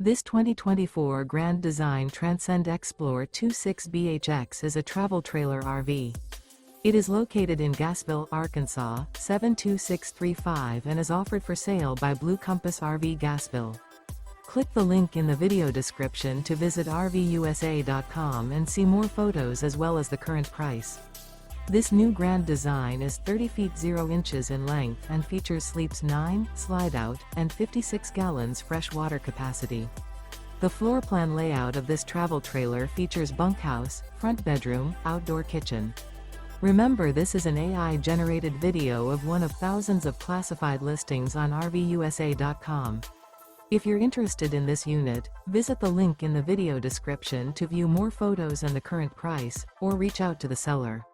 This 2024 Grand Design Transcend Xplor 26BHX is a travel trailer RV. It is located in Gassville, Arkansas, 72635 and is offered for sale by Blue Compass RV Gassville. Click the link in the video description to visit RVUSA.com and see more photos as well as the current price. This new Grand Design is 30 feet 0 inches in length and features sleeps 9, slide-out, and 56 gallons fresh water capacity. The floor plan layout of this travel trailer features bunkhouse, front bedroom, outdoor kitchen. Remember, this is an AI-generated video of one of thousands of classified listings on RVUSA.com. If you're interested in this unit, visit the link in the video description to view more photos and the current price, or reach out to the seller.